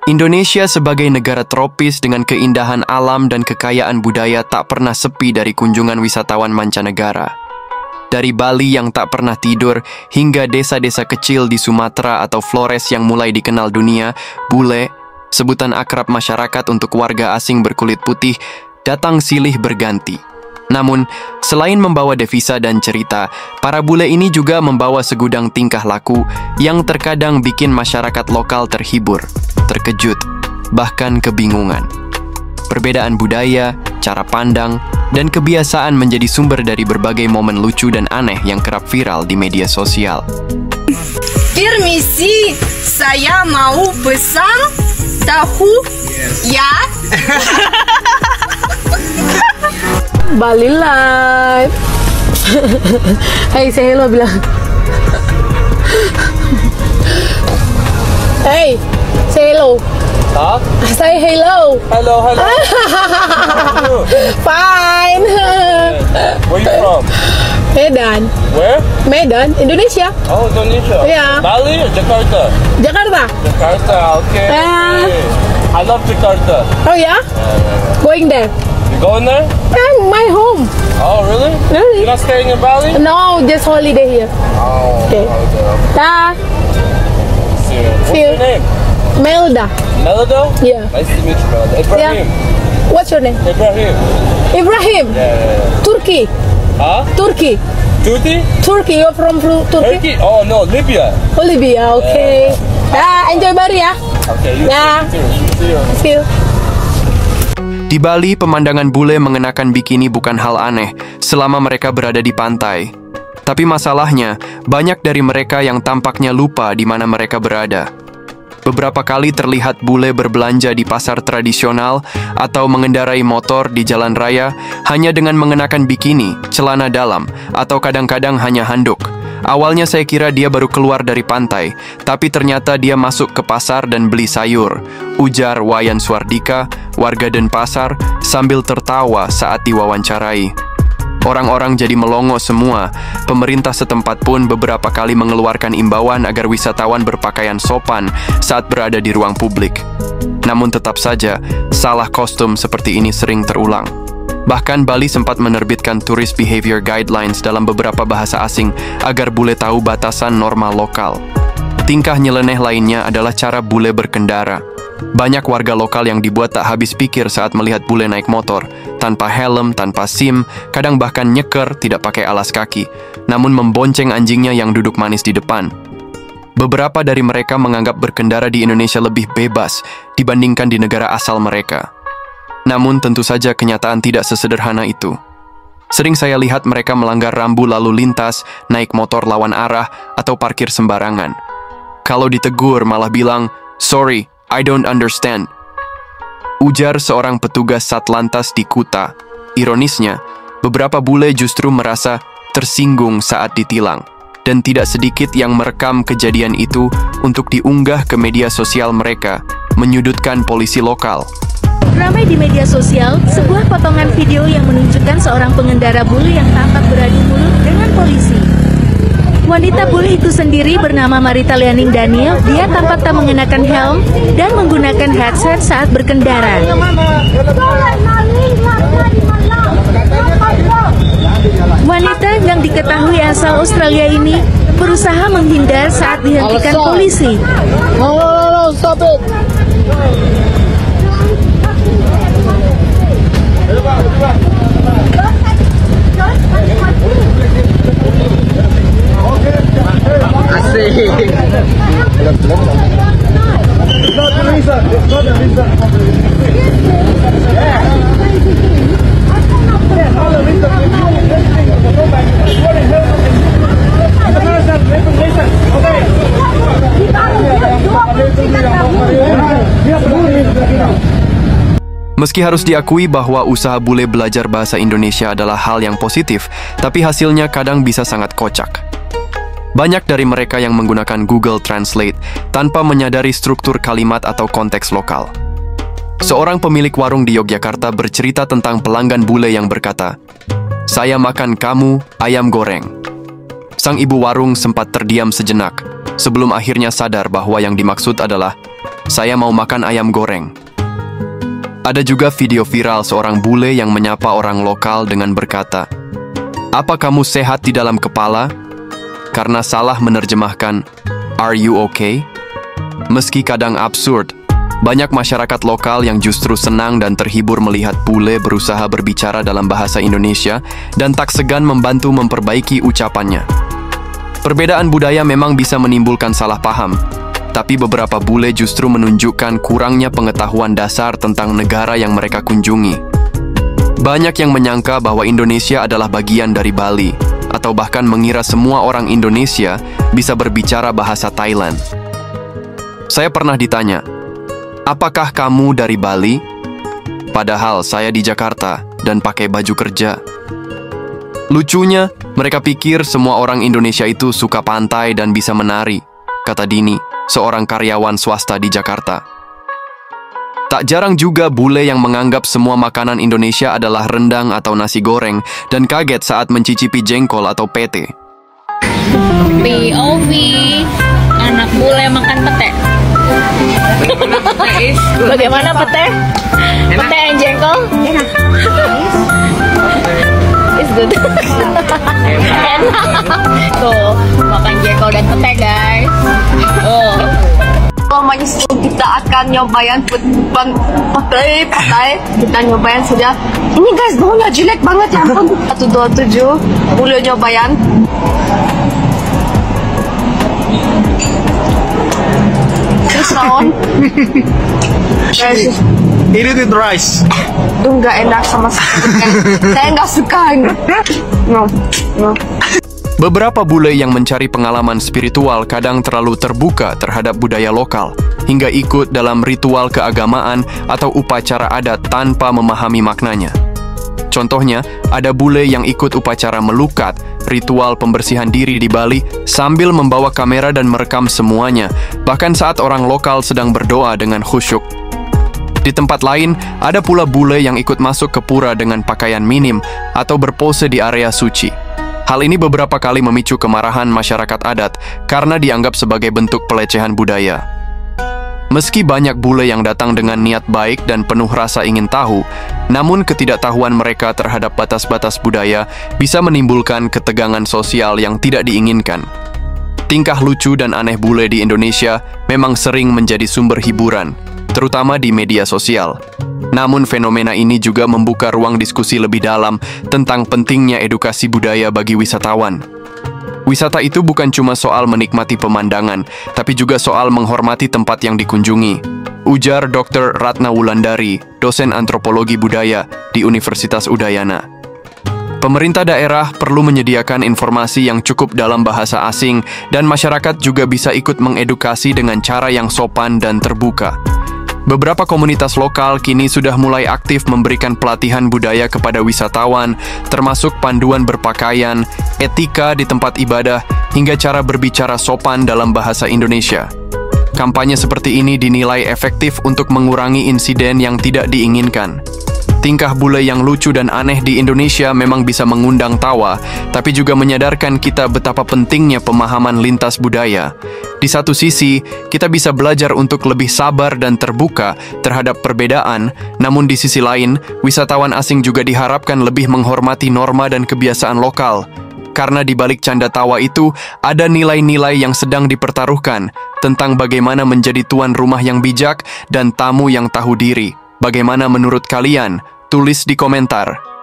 Indonesia sebagai negara tropis dengan keindahan alam dan kekayaan budaya tak pernah sepi dari kunjungan wisatawan mancanegara. Dari Bali yang tak pernah tidur hingga desa-desa kecil di Sumatera atau Flores yang mulai dikenal dunia, bule, sebutan akrab masyarakat untuk warga asing berkulit putih, datang silih berganti. Namun, selain membawa devisa dan cerita, para bule ini juga membawa segudang tingkah laku yang terkadang bikin masyarakat lokal terhibur, terkejut, bahkan kebingungan. Perbedaan budaya, cara pandang, dan kebiasaan menjadi sumber dari berbagai momen lucu dan aneh yang kerap viral di media sosial. Permisi, saya mau pesan tahu. Ya. Bali Live. Hey, say hello bilang. Hey, say hello. Huh? Say hello. Hello, hello. Fine. Where you from? Medan. Where? Medan, Indonesia. Oh, Indonesia. Yeah. Bali or Jakarta? Jakarta. Jakarta, okay. Yeah. Okay. I love Jakarta. Oh yeah? Going there. You going there? My home. Oh, really? Really? You're not staying in Bali? No, just holiday here. Oh, Okay. Ta. See you. What's See you. your name? Melda. Melado? Yeah. Nice to meet you, Melado. Ibrahim. What's your name? Ibrahim. Ibrahim. Yeah. Turkey. Huh? Turkey. Turkey? Turkey. You're from Turkey? Turkey? Oh, no, Libya. Oh, Libya. Okay. Enjoy Bali ya. Okay, you Yeah. too. See you. See you. Di Bali, pemandangan bule mengenakan bikini bukan hal aneh selama mereka berada di pantai. Tapi masalahnya, banyak dari mereka yang tampaknya lupa di mana mereka berada. Beberapa kali terlihat bule berbelanja di pasar tradisional atau mengendarai motor di jalan raya hanya dengan mengenakan bikini, celana dalam, atau kadang-kadang hanya handuk. Awalnya saya kira dia baru keluar dari pantai, tapi ternyata dia masuk ke pasar dan beli sayur, ujar Wayan Swardika, warga Denpasar, sambil tertawa saat diwawancarai. Orang-orang jadi melongo semua. Pemerintah setempat pun beberapa kali mengeluarkan imbauan agar wisatawan berpakaian sopan saat berada di ruang publik. Namun tetap saja, salah kostum seperti ini sering terulang. Bahkan Bali sempat menerbitkan Tourist Behavior Guidelines dalam beberapa bahasa asing agar bule tahu batasan norma lokal. Tingkah nyeleneh lainnya adalah cara bule berkendara. Banyak warga lokal yang dibuat tak habis pikir saat melihat bule naik motor, tanpa helm, tanpa SIM, kadang bahkan nyeker, tidak pakai alas kaki, namun membonceng anjingnya yang duduk manis di depan. Beberapa dari mereka menganggap berkendara di Indonesia lebih bebas dibandingkan di negara asal mereka. Namun tentu saja kenyataan tidak sesederhana itu. Sering saya lihat mereka melanggar rambu lalu lintas, naik motor lawan arah, atau parkir sembarangan. Kalau ditegur malah bilang, "Sorry, I don't understand," ujar seorang petugas Satlantas di Kuta. Ironisnya, beberapa bule justru merasa tersinggung saat ditilang, dan tidak sedikit yang merekam kejadian itu untuk diunggah ke media sosial mereka, menyudutkan polisi lokal. Ramai di media sosial, sebuah potongan video yang menunjukkan seorang pengendara bule yang tampak beradu mulut dengan polisi. Wanita bule itu sendiri bernama Marita Lianing Daniel. Dia tampak tak mengenakan helm dan menggunakan headset saat berkendara. Wanita yang diketahui asal Australia ini berusaha menghindar saat dihentikan polisi. Stop it. Meski harus diakui bahwa usaha bule belajar bahasa Indonesia adalah hal yang positif, tapi hasilnya kadang bisa sangat kocak. Banyak dari mereka yang menggunakan Google Translate tanpa menyadari struktur kalimat atau konteks lokal. Seorang pemilik warung di Yogyakarta bercerita tentang pelanggan bule yang berkata, "Saya makan kamu ayam goreng." Sang ibu warung sempat terdiam sejenak, sebelum akhirnya sadar bahwa yang dimaksud adalah, saya mau makan ayam goreng." Ada juga video viral seorang bule yang menyapa orang lokal dengan berkata, "Apa kamu sehat di dalam kepala?" Karena salah menerjemahkan, "Are you okay?" Meski kadang absurd, banyak masyarakat lokal yang justru senang dan terhibur melihat bule berusaha berbicara dalam bahasa Indonesia dan tak segan membantu memperbaiki ucapannya. Perbedaan budaya memang bisa menimbulkan salah paham, tapi beberapa bule justru menunjukkan kurangnya pengetahuan dasar tentang negara yang mereka kunjungi. Banyak yang menyangka bahwa Indonesia adalah bagian dari Bali, atau bahkan mengira semua orang Indonesia bisa berbicara bahasa Thailand. Saya pernah ditanya, "Apakah kamu dari Bali?" Padahal saya di Jakarta dan pakai baju kerja. Lucunya, mereka pikir semua orang Indonesia itu suka pantai dan bisa menari, kata Dini, seorang karyawan swasta di Jakarta. Tak jarang juga bule yang menganggap semua makanan Indonesia adalah rendang atau nasi goreng dan kaget saat mencicipi jengkol atau pete. POV, anak bule makan pete. Bagaimana pete? Pete and jengkol? Enak. It's good. Enak. Tuh, makan jengkol dan pete, guys. Oh. Selamanya kita akan nyobain patai. Kita nyobain sudah. Ini guys, baunya jelek banget ya ampun. 127 boleh nyobain. Terus naon? Guys, Eat it with rice. itu nggak enak sama sekali. Saya nggak suka ini. No. Beberapa bule yang mencari pengalaman spiritual kadang terlalu terbuka terhadap budaya lokal, hingga ikut dalam ritual keagamaan atau upacara adat tanpa memahami maknanya. Contohnya, ada bule yang ikut upacara melukat, ritual pembersihan diri di Bali, sambil membawa kamera dan merekam semuanya, bahkan saat orang lokal sedang berdoa dengan khusyuk. Di tempat lain, ada pula bule yang ikut masuk ke pura dengan pakaian minim atau berpose di area suci. Hal ini beberapa kali memicu kemarahan masyarakat adat karena dianggap sebagai bentuk pelecehan budaya. Meski banyak bule yang datang dengan niat baik dan penuh rasa ingin tahu, namun ketidaktahuan mereka terhadap batas-batas budaya bisa menimbulkan ketegangan sosial yang tidak diinginkan. Tingkah lucu dan aneh bule di Indonesia memang sering menjadi sumber hiburan, terutama di media sosial. Namun fenomena ini juga membuka ruang diskusi lebih dalam tentang pentingnya edukasi budaya bagi wisatawan. Wisata itu bukan cuma soal menikmati pemandangan, tapi juga soal menghormati tempat yang dikunjungi, ujar Dr. Ratna Wulandari, dosen antropologi budaya di Universitas Udayana. Pemerintah daerah perlu menyediakan informasi yang cukup dalam bahasa asing dan masyarakat juga bisa ikut mengedukasi dengan cara yang sopan dan terbuka. Beberapa komunitas lokal kini sudah mulai aktif memberikan pelatihan budaya kepada wisatawan, termasuk panduan berpakaian, etika di tempat ibadah, hingga cara berbicara sopan dalam bahasa Indonesia. Kampanye seperti ini dinilai efektif untuk mengurangi insiden yang tidak diinginkan. Tingkah bule yang lucu dan aneh di Indonesia memang bisa mengundang tawa, tapi juga menyadarkan kita betapa pentingnya pemahaman lintas budaya. Di satu sisi, kita bisa belajar untuk lebih sabar dan terbuka terhadap perbedaan, namun di sisi lain, wisatawan asing juga diharapkan lebih menghormati norma dan kebiasaan lokal. Karena di balik canda tawa itu, ada nilai-nilai yang sedang dipertaruhkan tentang bagaimana menjadi tuan rumah yang bijak dan tamu yang tahu diri. Bagaimana menurut kalian? Tulis di komentar.